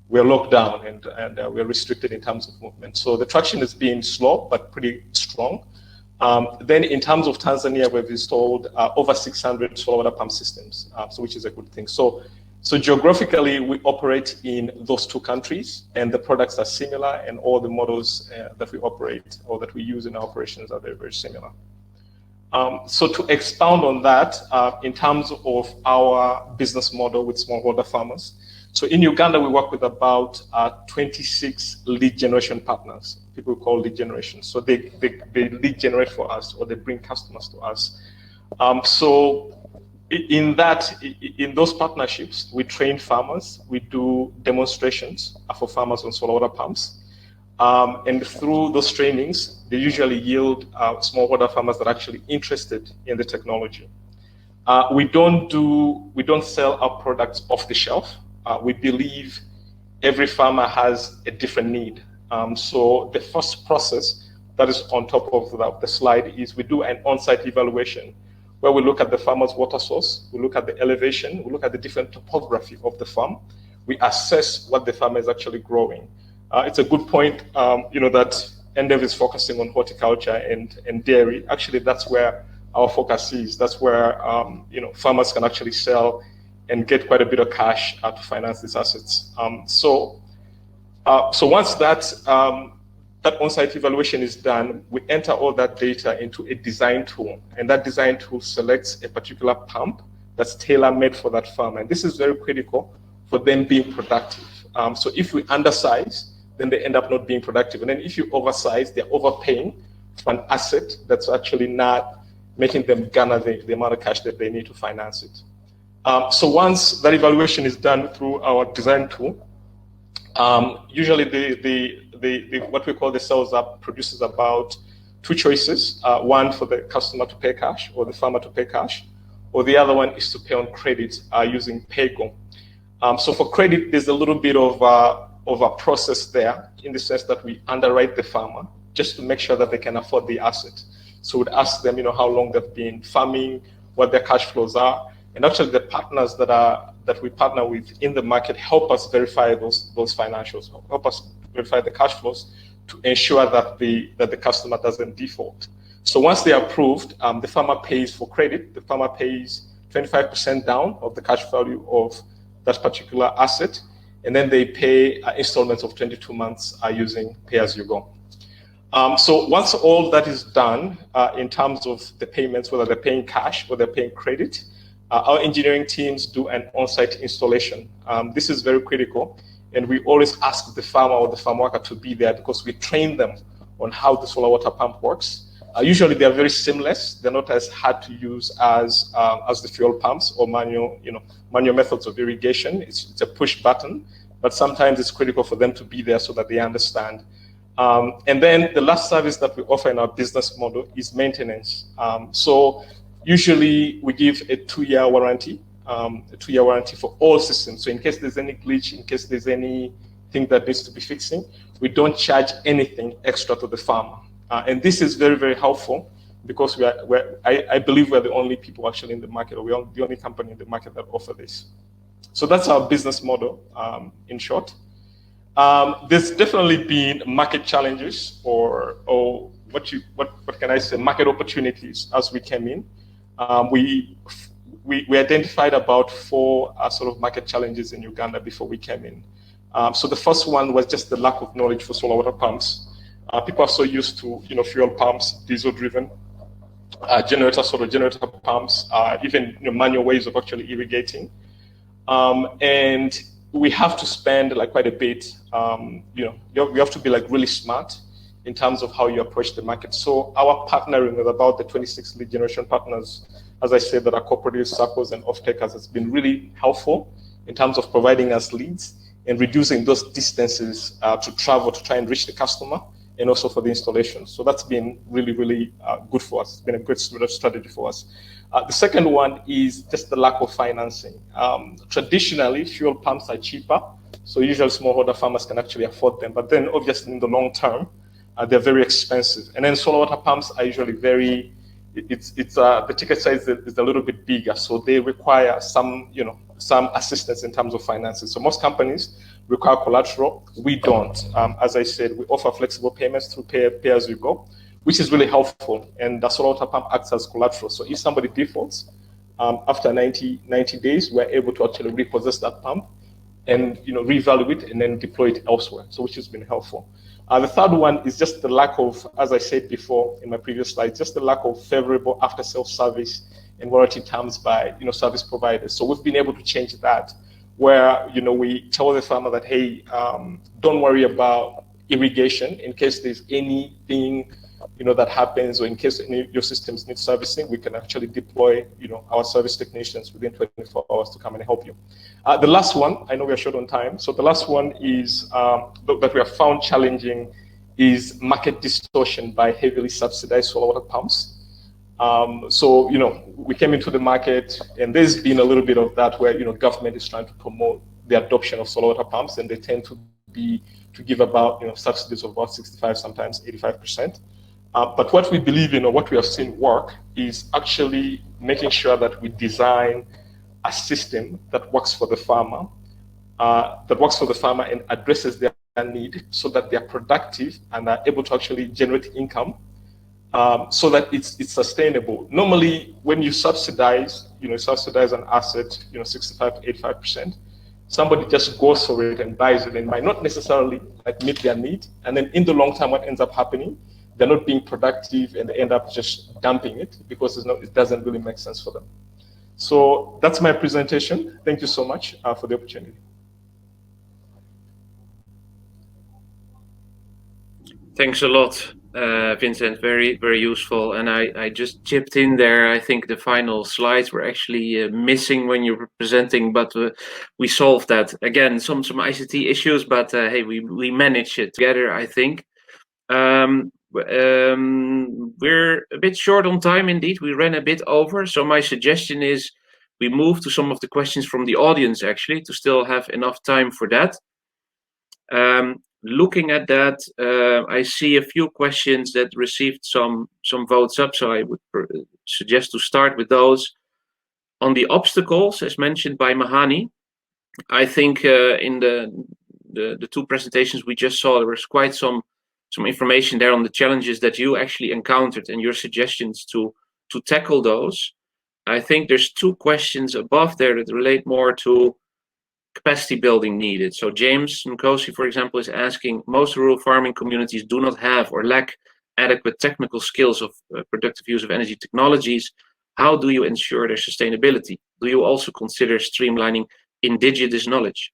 we're locked down and we're restricted in terms of movement. So the traction has been slow, but pretty strong. Then in terms of Tanzania, we've installed over 600 solar water pump systems, which is a good thing. So geographically, we operate in those two countries, and the products are similar, and all the models that we operate or that we use in our operations are very, very similar. So to expound on that, in terms of our business model with smallholder farmers, so in Uganda, we work with about 26 lead generation partners, people call lead generation. So they lead generate for us, or they bring customers to us. So in those partnerships, we train farmers, we do demonstrations for farmers on solar water pumps. And through those trainings, they usually yield smallholder farmers that are actually interested in the technology. We don't sell our products off the shelf. We believe every farmer has a different need. So the first process that is on top of the slide is we do an on-site evaluation, where we look at the farmer's water source, we look at the elevation, we look at the different topography of the farm. We assess what the farmer is actually growing. It's a good point, that EnDev is focusing on horticulture and dairy. Actually, that's where our focus is. That's where farmers can actually sell and get quite a bit of cash to finance these assets. So So once that on-site evaluation is done, we enter all that data into a design tool, and that design tool selects a particular pump that's tailor-made for that farm. And this is very critical for them being productive. So if we undersize, then they end up not being productive. And then if you oversize, they're overpaying for an asset that's actually not making them garner the amount of cash that they need to finance it. So once that evaluation is done through our design tool, usually what we call the sales app produces about two choices. One for the customer to pay cash or the farmer to pay cash, or the other one is to pay on credit using PayGo. So for credit, there's a little bit of a process there in the sense that we underwrite the farmer just to make sure that they can afford the asset. So we'd ask them, how long they've been farming, what their cash flows are, and actually the partners that we partner with in the market help us verify those financials, help us verify the cash flows to ensure that the customer doesn't default. So once they are approved, the farmer pays for credit. The farmer pays 25% down of the cash value of that particular asset, and then they pay installments of 22 months using pay-as-you-go. So once all that is done in terms of the payments, whether they're paying cash or they're paying credit, our engineering teams do an on-site installation. This is very critical, and we always ask the farmer or the farm worker to be there because we train them on how the solar water pump works. Usually they're very seamless. They're not as hard to use as the fuel pumps or manual methods of irrigation. It's a push button, but sometimes it's critical for them to be there so that they understand. And then the last service that we offer in our business model is maintenance. So usually we give a 2-year warranty, for all systems. So in case there's any glitch, in case there's anything that needs to be fixing, we don't charge anything extra to the farmer. And this is very, very helpful because I believe we're the only people actually in the market, or we're the only company in the market that offer this. So that's our business model, in short. There's definitely been market challenges or what can I say, market opportunities as we came in. We identified about 4 sort of market challenges in Uganda before we came in. So the first one was just the lack of knowledge for solar water pumps. People are so used to fuel pumps, diesel-driven, generator pumps, even manual ways of actually irrigating, and we have to spend quite a bit. You have to be really smart in terms of how you approach the market. So our partnering with about the 26 lead generation partners, as I said, that are cooperatives, circles, and off-takers, has been really helpful in terms of providing us leads and reducing those distances to travel to try and reach the customer, and also for the installation. So that's been really, really good for us. It's been a good strategy for us. The second one is just the lack of financing. Traditionally, fuel pumps are cheaper, so usually smallholder farmers can actually afford them. But then obviously in the long term, they're very expensive. And then solar water pumps are usually the ticket size is a little bit bigger, so they require some assistance in terms of financing. So most companies require collateral. We don't. As I said, we offer flexible payments through pay-as-you-go, which is really helpful. And the solar water pump acts as collateral. So if somebody defaults, after 90 days, we're able to actually repossess that pump and revalue it and then deploy it elsewhere. So which has been helpful. The third one is just the lack of, as I said before in my previous slide, just the lack of favorable after-sales service and warranty terms by service providers. So we've been able to change that, where we tell the farmer that, hey, don't worry about irrigation in case there's anything that happens, or in case any of your systems need servicing, we can actually deploy our service technicians within 24 hours to come and help you. The last one, I know we are short on time, so the last one is that we have found challenging is market distortion by heavily subsidized solar water pumps. So we came into the market, and there's been a little bit of that where government is trying to promote the adoption of solar water pumps, and they tend to give about subsidies of about 65, sometimes 85%. But what we believe in, or what we have seen work, is actually making sure that we design a system that works for the farmer, and addresses their need, so that they're productive and are able to actually generate income, so that it's sustainable. Normally, when you subsidize, an asset, 65 to 85%, somebody just goes for it and buys it and might not necessarily like meet their need. And then in the long term, what ends up happening, they're not being productive and they end up just dumping it because it doesn't really make sense for them. So that's my presentation. Thank you so much for the opportunity. Thanks a lot, Vincent. Very, very useful. And I just chipped in there. I think the final slides were actually missing when you were presenting, but we solved that. Again, some ICT issues, but hey, we managed it together, I think. We're a bit short on time indeed. We ran a bit over. So my suggestion is we move to some of the questions from the audience, actually, to still have enough time for that. Looking at that, I see a few questions that received some votes up, so I would suggest to start with those. On the obstacles, as mentioned by Mahani, I think in the two presentations we just saw, there was quite some information there on the challenges that you actually encountered and your suggestions to tackle those. I think there's two questions above there that relate more to capacity building needed. So James Nkosi, for example, is asking, most rural farming communities do not have or lack adequate technical skills of productive use of energy technologies. How do you ensure their sustainability? Do you also consider streamlining indigenous knowledge?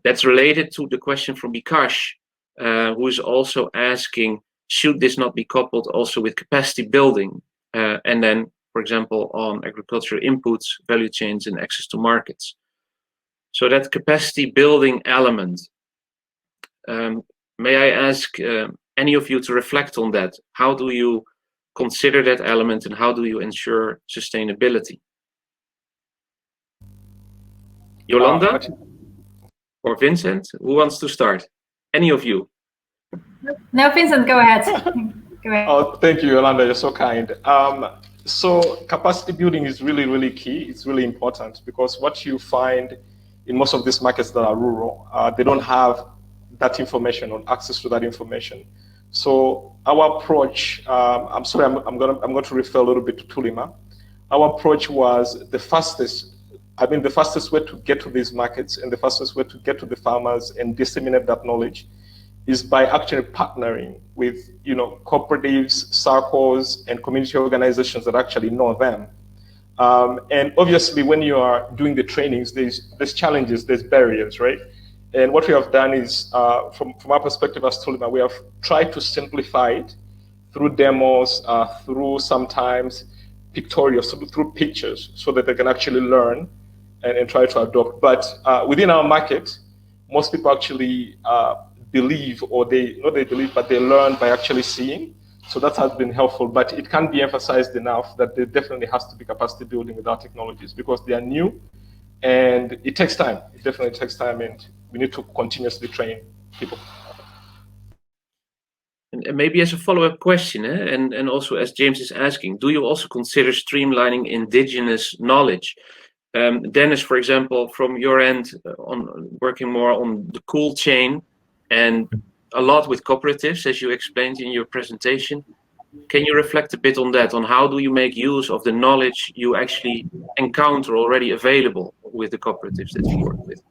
That's related to the question from Bikash, who is also asking, should this not be coupled also with capacity building? And then, for example, on agricultural inputs, value chains, and access to markets. So that capacity building element, may I ask any of you to reflect on that? How do you consider that element and how do you ensure sustainability? Yolanda or Vincent, who wants to start? Any of you? No, Vincent, go ahead. Go ahead. Oh, thank you, Yolanda. You're so kind. So capacity building is really, really key. It's really important because what you find in most of these markets that are rural, they don't have that information or access to that information. So our approach, I'm sorry, I'm going to refer a little bit to Tulima. Our approach was the fastest way to get to these markets and the fastest way to get to the farmers and disseminate that knowledge is by actually partnering with, cooperatives, circles, and community organizations that actually know them. And obviously, when you are doing the trainings, there's challenges, there's barriers, right? And what we have done is, from our perspective as Tulima, we have tried to simplify it through demos, through sometimes pictorial, through pictures, so that they can actually learn and try to adopt. But within our market, most people actually believe, or they learn by actually seeing. So that has been helpful, but it can't be emphasized enough that there definitely has to be capacity building with our technologies because they are new and it takes time. It definitely takes time and we need to continuously train people. And maybe as a follow-up question, and also as James is asking, do you also consider streamlining indigenous knowledge? Dennis, for example, from your end, on working more on the cool chain and a lot with cooperatives, as you explained in your presentation. Can you reflect a bit on that, on how do you make use of the knowledge you actually encounter already available with the cooperatives that you work with?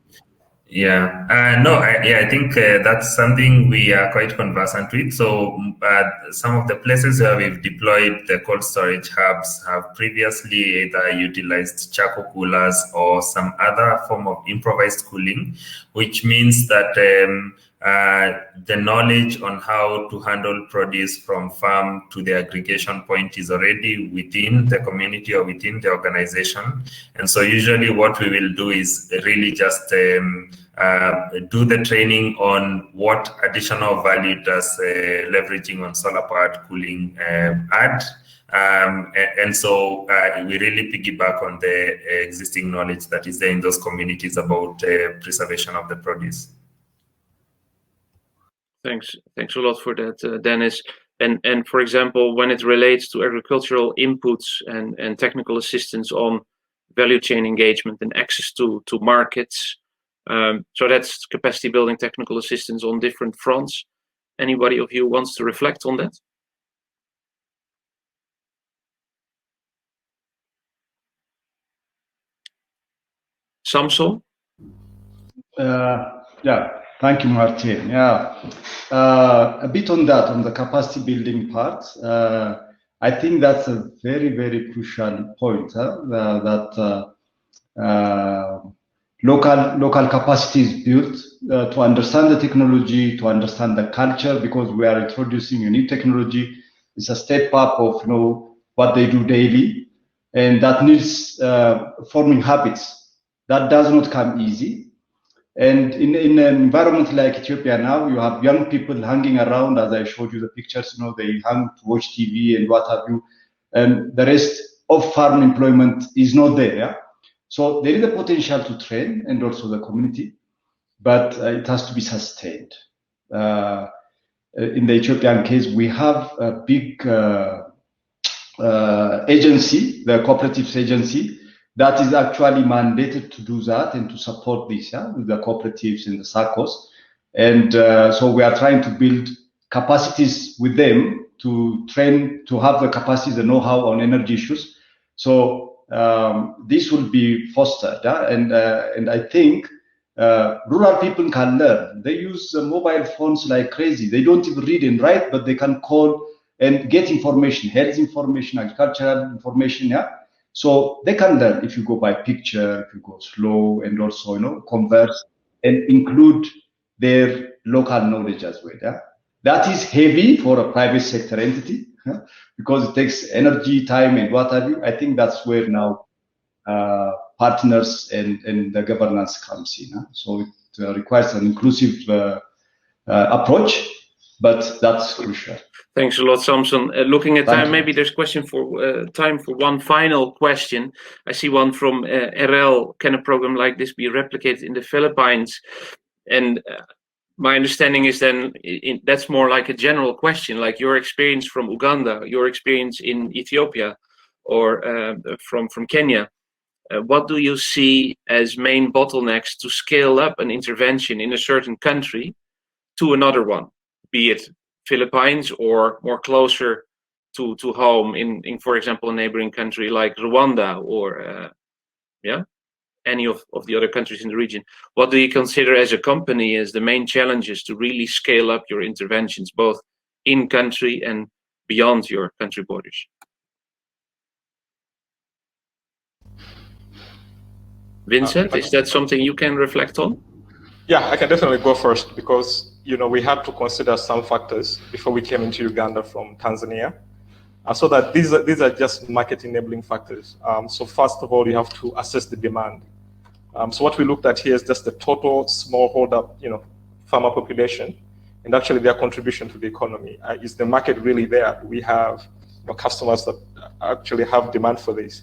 Yeah, I think that's something we are quite conversant with. So some of the places where we've deployed the cold storage hubs have previously either utilized charcoal coolers or some other form of improvised cooling, which means that the knowledge on how to handle produce from farm to the aggregation point is already within the community or within the organization. And so usually what we will do is really just do the training on what additional value does leveraging on solar powered cooling add. And so we really piggyback on the existing knowledge that is there in those communities about preservation of the produce. Thanks a lot for that, Dennis. And for example, when it relates to agricultural inputs and technical assistance on value chain engagement and access to markets, so that's capacity building technical assistance on different fronts. Anybody of you wants to reflect on that? Samson? Yeah, thank you, Martin. Yeah, a bit on that, on the capacity building part. I think that's a very, very crucial point, that local capacity is built to understand the technology, to understand the culture, because we are introducing a new technology. It's a step up of what they do daily, and that needs forming habits. That does not come easy. And in an environment like Ethiopia now, you have young people hanging around, as I showed you the pictures, they hang to watch TV and what have you. And the rest of farm employment is not there. Yeah? So there is a potential to train and also the community, but it has to be sustained. In the Ethiopian case, we have a big agency, the cooperatives agency, that is actually mandated to do that and to support this, with the cooperatives and the SACCOs. And so we are trying to build capacities with them to train, to have the capacities, the know-how on energy issues. So this will be fostered, and I think rural people can learn. They use mobile phones like crazy. They don't even read and write, but they can call and get information, health information, agricultural information. Yeah, so they can learn if you go by picture, if you go slow, and also converse and include their local knowledge as well. Yeah, that is heavy for a private sector entity. Because it takes energy, time, and what have you. I think that's where now partners and the governance comes in. So it requires an inclusive approach, but that's crucial. Thanks a lot, Samson. Looking at time, maybe there's time for one final question. I see one from RL. Can a program like this be replicated in the Philippines? And my understanding is then that's more like a general question, like your experience from Uganda, your experience in Ethiopia, or from Kenya. What do you see as main bottlenecks to scale up an intervention in a certain country to another one, be it Philippines or more closer to home in for example, a neighboring country like Rwanda or any of the other countries in the region? What do you consider as a company as the main challenges to really scale up your interventions, both in country and beyond your country borders? Vincent, is that something you can reflect on? Yeah, I can definitely go first, because we had to consider some factors before we came into Uganda from Tanzania. So that these are just market enabling factors. So first of all, you have to assess the demand. So what we looked at here is just the total smallholder, farmer population, and actually their contribution to the economy. Is the market really there? We have customers that actually have demand for this.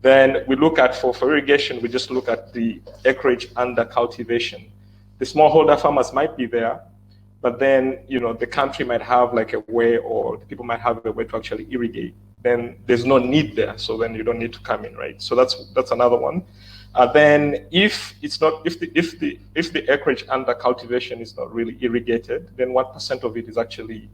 Then we look at, for irrigation, we just look at the acreage under cultivation. The smallholder farmers might be there, but then, the country might have like a way, or the people might have a way to actually irrigate. Then there's no need there, so then you don't need to come in, right? So that's another one. Then if the acreage under cultivation is not really irrigated, then 1% of it is actually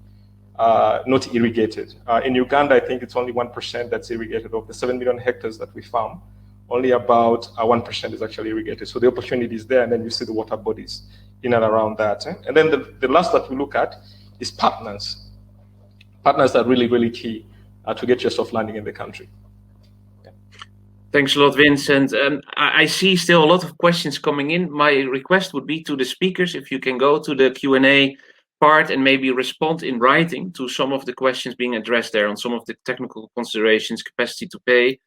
not irrigated. In Uganda, I think it's only 1% that's irrigated. Of the 7 million hectares that we farm, only about 1% is actually irrigated. So the opportunity is there, and then you see the water bodies in and around that. And then the last that we look at is partners. Partners are really, really key to get your soft landing in the country. Yeah. Thanks a lot, Vincent. I see still a lot of questions coming in. My request would be to the speakers, if you can go to the Q&A part and maybe respond in writing to some of the questions being addressed there on some of the technical considerations, capacity to pay.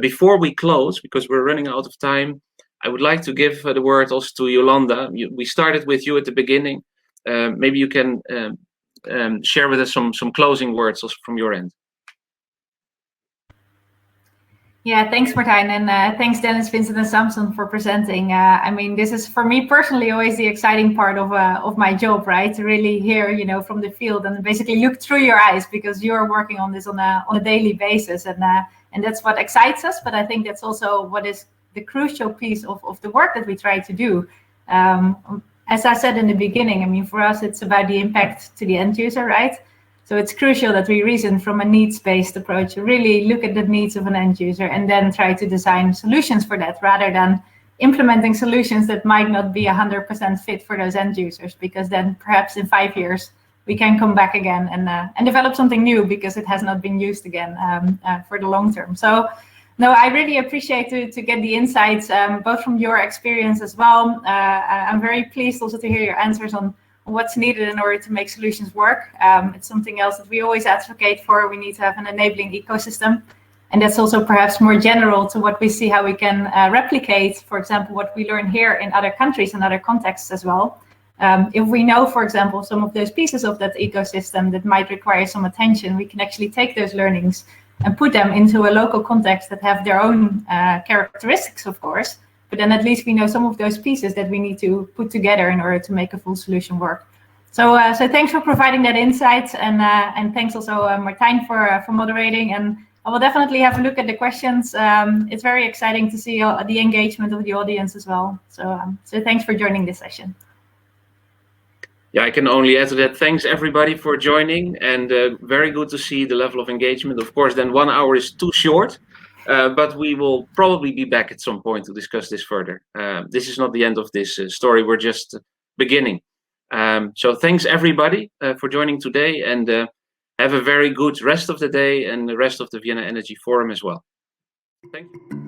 Before we close, because we're running out of time, I would like to give the word also to Yolanda. We started with you at the beginning. Maybe you can share with us some closing words also from your end. Yeah, thanks, Martijn, and thanks, Dennis, Vincent, and Samson for presenting. I mean, this is for me personally always the exciting part of my job, right? To really hear, from the field and basically look through your eyes, because you're working on this on a daily basis, and that's what excites us. But I think that's also what is the crucial piece of the work that we try to do. As I said in the beginning, I mean, for us, it's about the impact to the end user, right? So it's crucial that we reason from a needs-based approach, really look at the needs of an end user and then try to design solutions for that, rather than implementing solutions that might not be 100% fit for those end users, because then perhaps in 5 years we can come back again and develop something new because it has not been used again for the long term. So no, I really appreciate to get the insights, both from your experience as well. I'm very pleased also to hear your answers on what's needed in order to make solutions work. It's something else that we always advocate for. We need to have an enabling ecosystem. And that's also perhaps more general to what we see how we can replicate, for example, what we learn here in other countries and other contexts as well. If we know, for example, some of those pieces of that ecosystem that might require some attention, we can actually take those learnings and put them into a local context that have their own characteristics, of course. But then at least we know some of those pieces that we need to put together in order to make a full solution work. So thanks for providing that insight, and thanks also Martijn for moderating. And I will definitely have a look at the questions. It's very exciting to see the engagement of the audience as well. So thanks for joining this session. Yeah, I can only add to that. Thanks everybody for joining, and very good to see the level of engagement. Of course, then 1 hour is too short, but we will probably be back at some point to discuss this further. This is not the end of this story. We're just beginning. So thanks everybody for joining today, and have a very good rest of the day and the rest of the Vienna Energy Forum as well. Thank you.